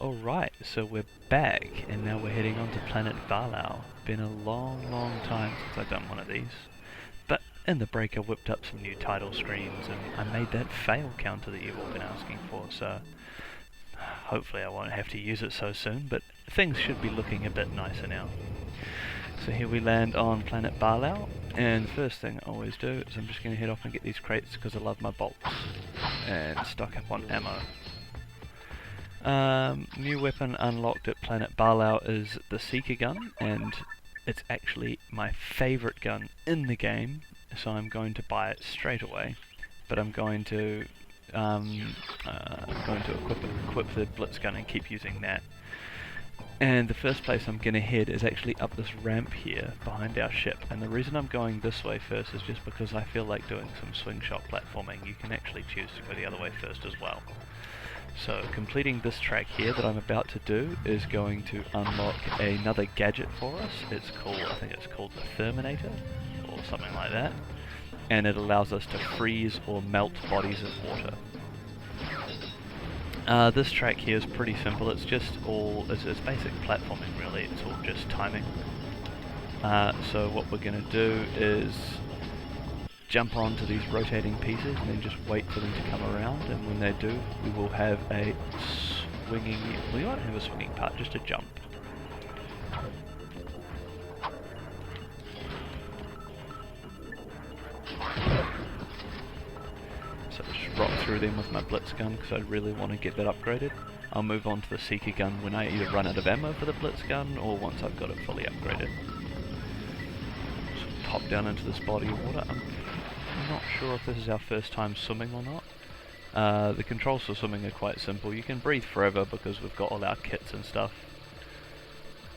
Alright, so we're back, and now we're heading on to planet Valau. Been a long time since I've done one of these. But in the break I whipped up some new title screens, and I made that fail counter that you've all been asking for, so hopefully I won't have to use it so soon, but things should be looking a bit nicer now. So here we land on planet Valau, and the first thing I always do is I'm just going to head off and get these crates because I love my bolts, and stock up on ammo. New weapon unlocked at planet Valau is the Seeker gun, and it's actually my favourite gun in the game, so I'm going to buy it straight away. But I'm going to equip the Blitz gun and keep using that. And the first place I'm going to head is actually up this ramp here behind our ship, and the reason I'm going this way first is just because I feel like doing some swing shot platforming. You can actually choose to go the other way first as well. So completing this track here that I'm about to do is going to unlock another gadget for us. I think it's called the Terminator, or something like that. And it allows us to freeze or melt bodies of water. This track here is pretty simple. It's just it's basic platforming really. It's all just timing. So what we're going to do is jump onto these rotating pieces and then just wait for them to come around, and when they do we will have a swinging, we won't have a swinging part, just a jump. So just rock through them with my Blitz gun because I really want to get that upgraded. I'll move on to the Seeker gun when I either run out of ammo for the Blitz gun or once I've got it fully upgraded. So pop down into this body of water. I'm not sure if this is our first time swimming or not. The controls for swimming are quite simple. You can breathe forever because we've got all our kits and stuff.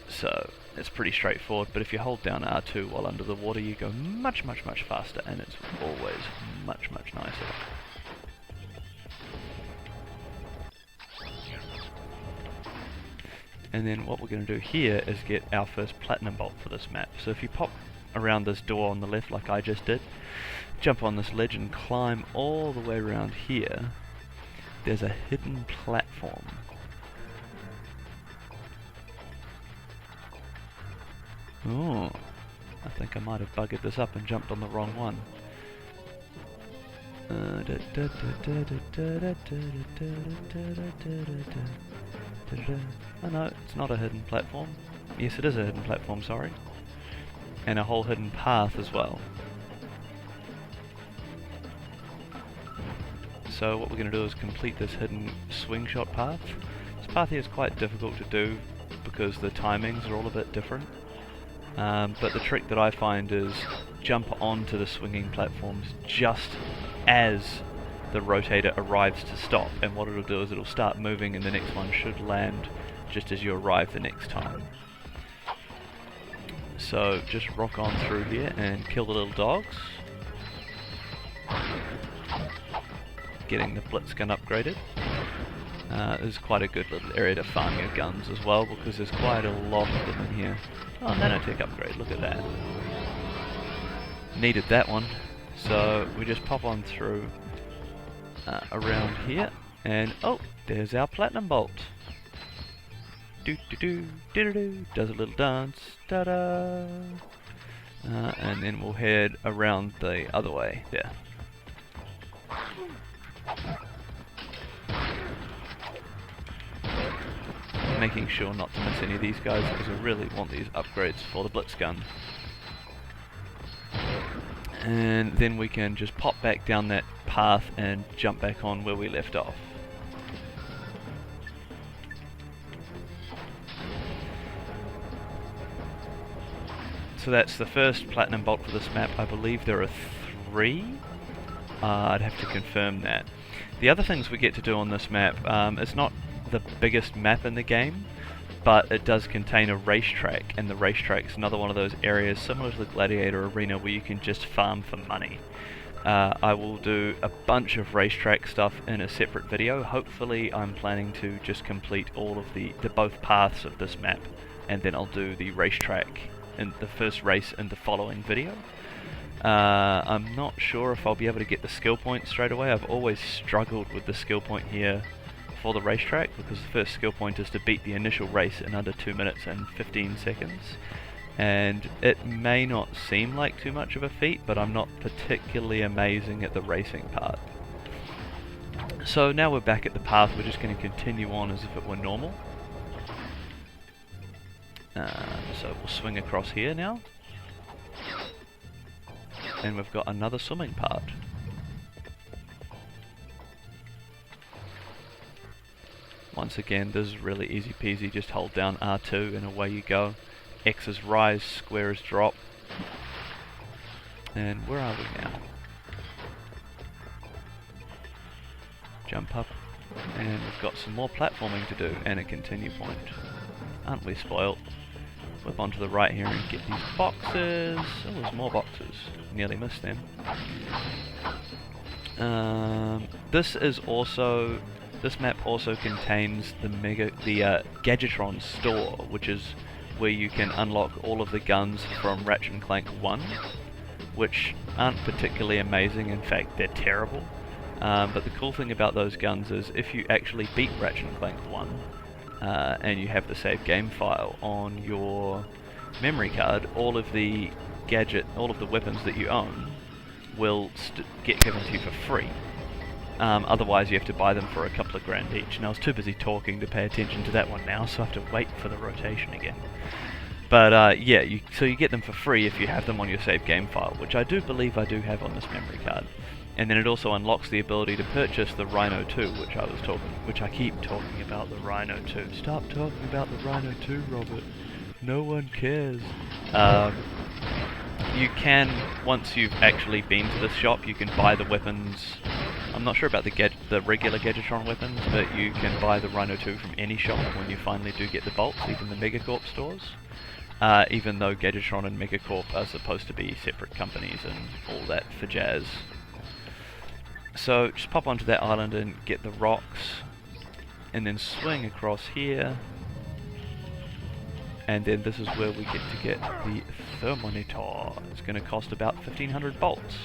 So it's pretty straightforward, but if you hold down R2 while under the water you go much faster, and it's always much nicer. And then what we're going to do here is get our first platinum bolt for this map. So if you pop around this door on the left like I just did, jump on this ledge and climb all the way around here, there's a hidden platform. Oh, I think I might have buggered this up and jumped on the wrong one. Oh no, it's not a hidden platform. Yes, it is a hidden platform, sorry. And a whole hidden path as well. So what we're going to do is complete this hidden swing shot path. This path here is quite difficult to do because the timings are all a bit different. But the trick that I find is jump onto the swinging platforms just as the rotator arrives to stop, and what it'll do is it'll start moving and the next one should land just as you arrive the next time. So just rock on through here and kill the little dogs. Getting the Blitz gun upgraded. There's quite a good little area to farm your guns as well because there's quite a lot of them in here. Oh, nanotech upgrade, look at that. Needed that one. So we just pop on through around here, and oh, there's our platinum bolt. Does a little dance, ta-da! And then we'll head around the other way there. Making sure not to miss any of these guys because I really want these upgrades for the Blitz gun. And then we can just pop back down that path and jump back on where we left off. So that's the first platinum bolt for this map. I believe there are 3. I'd have to confirm that. The other things we get to do on this map, it's not the biggest map in the game, but it does contain a racetrack, and the racetrack is another one of those areas similar to the Gladiator Arena where you can just farm for money. I will do a bunch of racetrack stuff in a separate video. Hopefully I'm planning to just complete all of the both paths of this map, and then I'll do the racetrack in the first race in the following video. I'm not sure if I'll be able to get the skill point straight away. I've always struggled with the skill point here before the racetrack, because the first skill point is to beat the initial race in under 2 minutes and 15 seconds. And it may not seem like too much of a feat, but I'm not particularly amazing at the racing part. So now we're back at the path, we're just going to continue on as if it were normal. So we'll swing across here now. And we've got another swimming part. Once again, this is really easy peasy, just hold down R2 and away you go. X is rise, square is drop. And where are we now? Jump up, and we've got some more platforming to do, and a continue point. Aren't we spoilt? Flip onto the right here and get these boxes. Oh, there's more boxes. Nearly missed them. This map also contains the Gadgetron store, which is where you can unlock all of the guns from Ratchet Clank 1, which aren't particularly amazing, in fact they're terrible. But the cool thing about those guns is if you actually beat Ratchet Clank 1, and you have the save game file on your memory card, all of the weapons that you own will get given to you for free. Otherwise you have to buy them for a couple of grand each. And I was too busy talking to pay attention to that one now, so I have to wait for the rotation again. But yeah, so you get them for free if you have them on your save game file, which I do believe I do have on this memory card. And then it also unlocks the ability to purchase the Rhino 2, which I keep talking about the Rhino 2. Stop talking about the Rhino 2, Robert. No one cares. You can, once you've actually been to this shop, you can buy the weapons. I'm not sure about the regular Gadgetron weapons, but you can buy the Rhino 2 from any shop when you finally do get the bolts, even the Megacorp stores. Even though Gadgetron and Megacorp are supposed to be separate companies and all that for jazz. So just pop onto that island and get the rocks, and then swing across here, and then this is where we get to get the Thermometer. It's going to cost about 1500 bolts.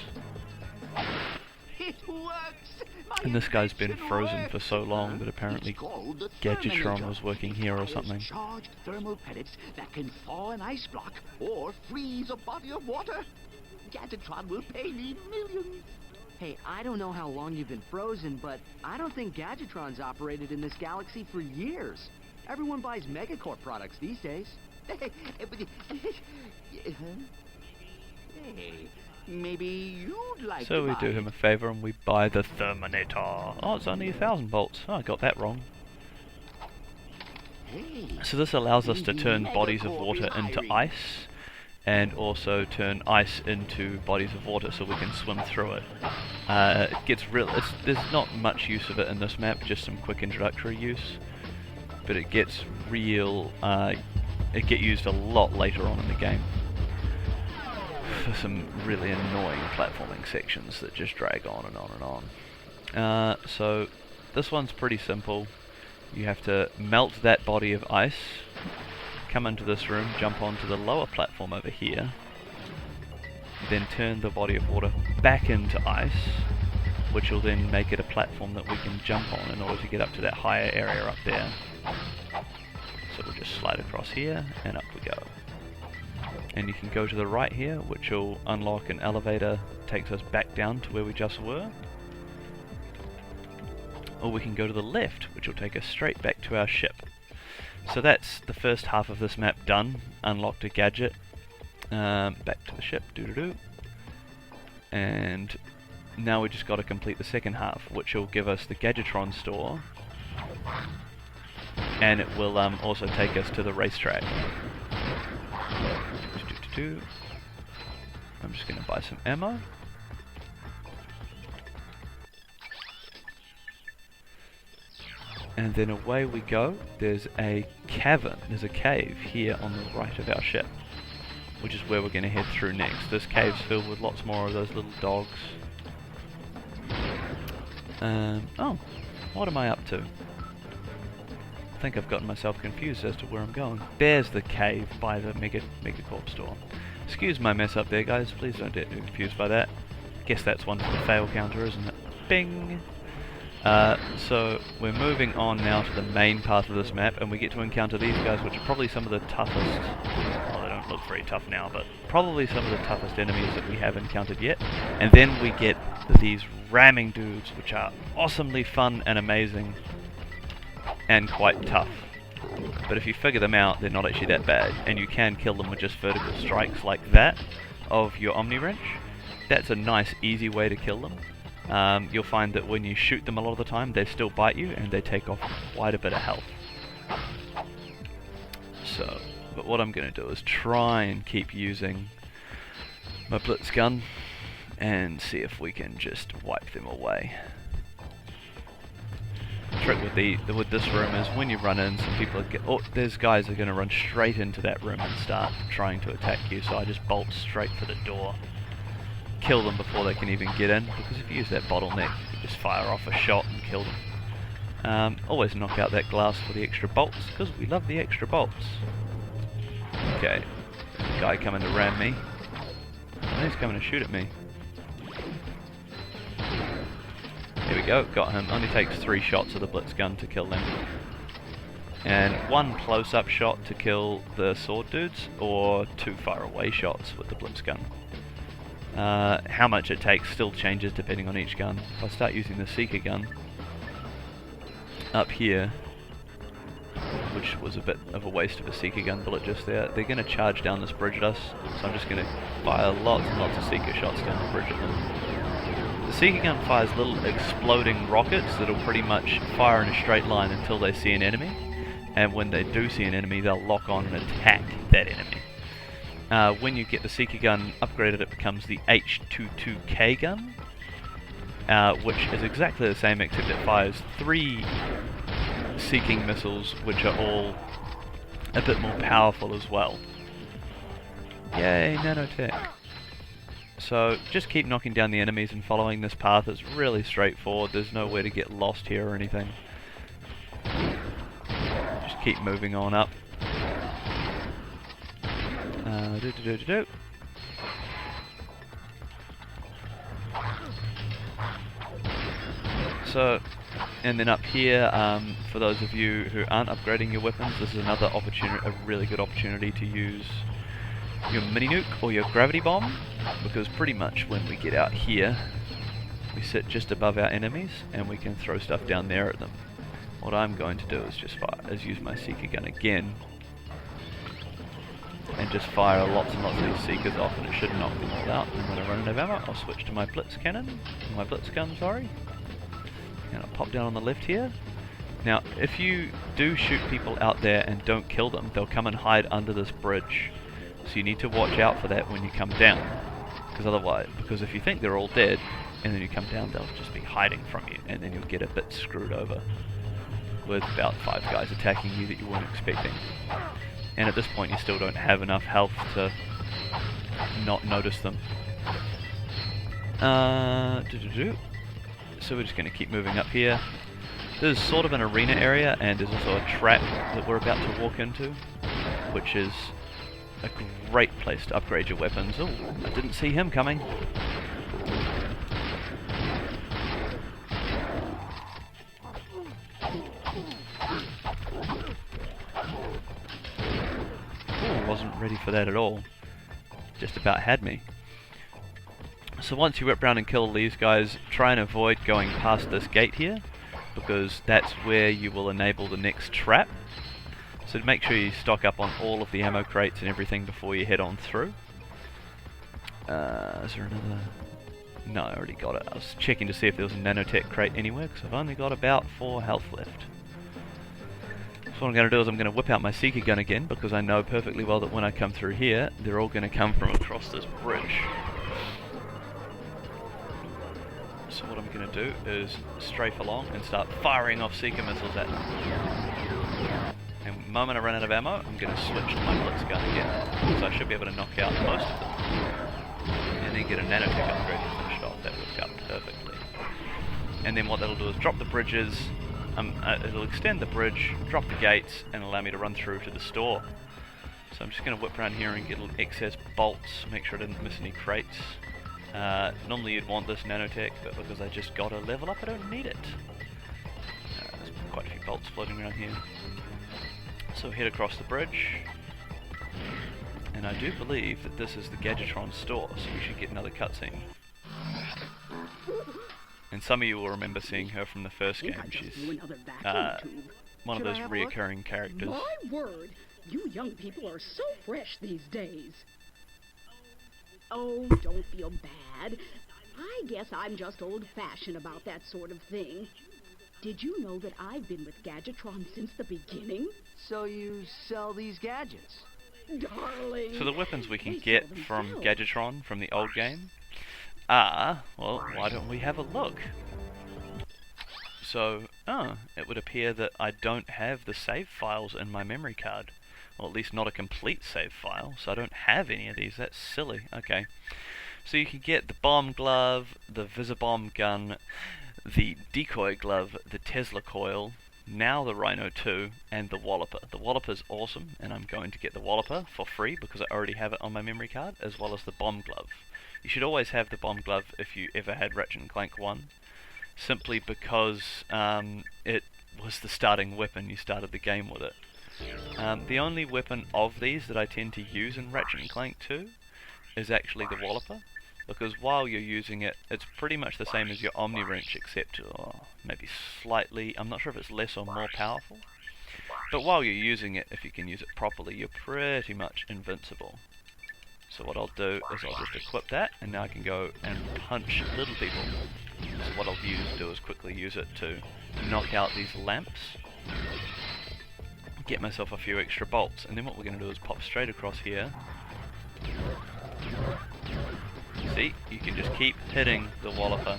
It works! And this guy's been frozen for so long that apparently Gadgetron was working here or something. Charged thermal pellets that can thaw an ice block or freeze a body of water. Gadgetron will pay me millions. Hey, I don't know how long you've been frozen, but I don't think Gadgetron's operated in this galaxy for years. Everyone buys Megacorp products these days. Hey, maybe you'd like So to we buy do him a favour and we buy the Thermometer. Oh, it's only 1000 volts. Oh, I got that wrong. Hey, So this allows us to turn bodies of water into ice, and also turn ice into bodies of water so we can swim through it. It gets there's not much use of it in this map, just some quick introductory use, but it gets it gets used a lot later on in the game for some really annoying platforming sections that just drag on and on and on. So this one's pretty simple. You have to melt that body of ice, come into this room, jump onto the lower platform over here, then turn the body of water back into ice, which will then make it a platform that we can jump on in order to get up to that higher area up there. So we'll just slide across here, and up we go. And you can go to the right here, which will unlock an elevator, takes us back down to where we just were. Or we can go to the left, which will take us straight back to our ship. So that's the first half of this map done. Unlocked a gadget. Back to the ship. Doo-doo-doo. And now we just got to complete the second half, which will give us the Gadgetron store. And it will also take us to the racetrack. Doo-doo-doo. I'm just going to buy some ammo. And then away we go. There's a cavern, there's a cave here on the right of our ship, which is where we're going to head through next. This cave's filled with lots more of those little dogs. Oh, what am I up to? I think I've gotten myself confused as to where I'm going. There's the cave by the Megacorp store. Excuse my mess up there, guys. Please don't get confused by that. Guess that's one for the fail counter, isn't it? Bing! So we're moving on now to the main part of this map, and we get to encounter these guys, which are probably some of the toughest, well, they don't look very tough now, but probably some of the toughest enemies that we have encountered yet. And then we get these ramming dudes, which are awesomely fun and amazing, and quite tough. But if you figure them out, they're not actually that bad, and you can kill them with just vertical strikes like that of your Omni Wrench. That's a nice, easy way to kill them. You'll find that when you shoot them a lot of the time, they still bite you, and they take off quite a bit of health. So, but what I'm going to do is try and keep using my Blitz gun, and see if we can just wipe them away. The trick with this room is when you run in, some people there's guys that are going to run straight into that room and start trying to attack you, so I just bolt straight for the door. Kill them before they can even get in, because if you use that bottleneck, you just fire off a shot and kill them. Always knock out that glass for the extra bolts, because we love the extra bolts. Okay, there's a guy coming to ram me. Oh, he's coming to shoot at me. Here we go, got him. Only takes 3 shots of the Blitz gun to kill them. And 1 close-up shot to kill the sword dudes, or 2 far-away shots with the Blitz gun. How much it takes still changes depending on each gun. If I start using the Seeker gun up here, which was a bit of a waste of a Seeker gun bullet just there, they're going to charge down this bridge at us, so I'm just going to fire lots and lots of Seeker shots down the bridge at them. The Seeker gun fires little exploding rockets that'll pretty much fire in a straight line until they see an enemy, and when they do see an enemy, they'll lock on and attack that enemy. When you get the Seeker gun upgraded, it becomes the H22K gun, which is exactly the same, except it fires 3 Seeking missiles, which are all a bit more powerful as well. Yay, nanotech! So just keep knocking down the enemies and following this path. It's really straightforward, there's nowhere to get lost here or anything. Just keep moving on up. So, and then up here, for those of you who aren't upgrading your weapons, this is another opportunity, a really good opportunity to use your mini nuke or your gravity bomb, because pretty much when we get out here, we sit just above our enemies and we can throw stuff down there at them. What I'm going to do is use my Seeker gun again, and just fire lots and lots of these Seekers off, and it should knock them all out. And when I run out of ammo, I'll switch to my Blitz cannon, my Blitz gun, sorry. And I'll pop down on the left here. Now, if you do shoot people out there and don't kill them, they'll come and hide under this bridge. So you need to watch out for that when you come down. Because if you think they're all dead, and then you come down, they'll just be hiding from you, and then you'll get a bit screwed over with about 5 guys attacking you that you weren't expecting. And at this point you still don't have enough health to not notice them. So we're just going to keep moving up here. This is sort of an arena area, and there's also a trap that we're about to walk into, which is a great place to upgrade your weapons. Oh, I didn't see him coming. Wasn't ready for that at all. Just about had me. So once you whip round and kill these guys, try and avoid going past this gate here, because that's where you will enable the next trap. So make sure you stock up on all of the ammo crates and everything before you head on through. Is there another? No, I already got it. I was checking to see if there was a nanotech crate anywhere, because I've only got about 4 health left. So what I'm going to do is I'm going to whip out my Seeker gun again, because I know perfectly well that when I come through here, they're all going to come from across this bridge. So what I'm going to do is strafe along and start firing off Seeker missiles at them. And the moment I run out of ammo, I'm going to switch to my Blitz gun again. So I should be able to knock out most of them. And then get a nanotech upgrade to finish it off. That worked out perfectly. And then what that'll do is drop the bridges. It'll extend the bridge, drop the gates, and allow me to run through to the store. So I'm just going to whip around here and get little excess bolts, make sure I didn't miss any crates. Normally you'd want this nanotech, but because I just got a level up, I don't need it. quite a few bolts floating around here. So head across the bridge, and I do believe that this is the Gadgetron store, so we should get another cutscene. And some of you will remember seeing her from the first game. She's one of those reoccurring characters. My word, you young people are so fresh these days. Oh, don't feel bad. I guess I'm just old-fashioned about that sort of thing. Did you know that I've been with Gadgetron since the beginning? So you sell these gadgets? Darling. So the weapons we can they get sell from themselves. Gadgetron from the old game are, well, why don't we have a look? So, it would appear that I don't have the save files in my memory card. Well, at least not a complete save file, so I don't have any of these. That's silly. Okay. So you can get the bomb glove, the Visibomb gun, the decoy glove, the Tesla coil, now the Rhino 2, and the Walloper. The Walloper's awesome, and I'm going to get the Walloper for free because I already have it on my memory card, as well as the bomb glove. You should always have the bomb glove if you ever had Ratchet Clank 1, simply because it was the starting weapon. You started the game with it. The only weapon of these that I tend to use in Ratchet Clank 2 is actually the Walloper, because while you're using it, it's pretty much the same as your Omni Wrench, except maybe slightly, I'm not sure if it's less or more powerful, but while you're using it, if you can use it properly, you're pretty much invincible. So what I'll do is I'll just equip that, and now I can go and punch little people. So what I'll do is quickly use it to knock out these lamps, get myself a few extra bolts, and then what we're going to do is pop straight across here. See, you can just keep hitting the Walloper,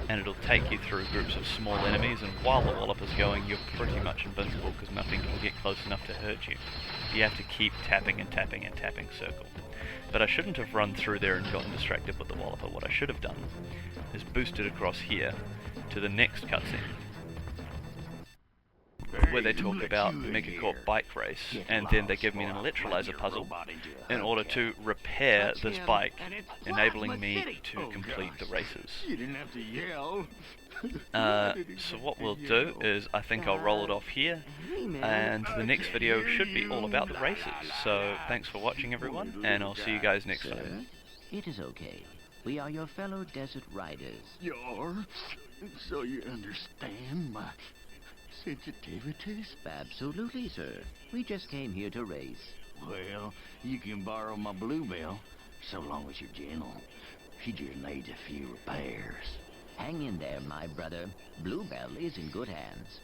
and it'll take you through groups of small enemies, and while the Walloper's going, you're pretty much invincible because nothing can get close enough to hurt you. You have to keep tapping and tapping and tapping circle. But I shouldn't have run through there and gotten distracted with the Walloper. What I should have done is boosted across here to the next cutscene, where they talk about Megacorp bike race, and then they give me an electrolyzer puzzle in order to repair this bike, enabling me to complete the races. You didn't have to yell. So what we'll do is, I think I'll roll it off here, and the next video should be all about the races. So thanks for watching, everyone, and I'll see you guys next time. It is okay. We are your fellow desert riders. You're? So you understand my sensitivities? Absolutely, sir. We just came here to race. Well, you can borrow my Bluebell, so long as you're gentle. She just needs a few repairs. Hang in there, my brother. Bluebell is in good hands.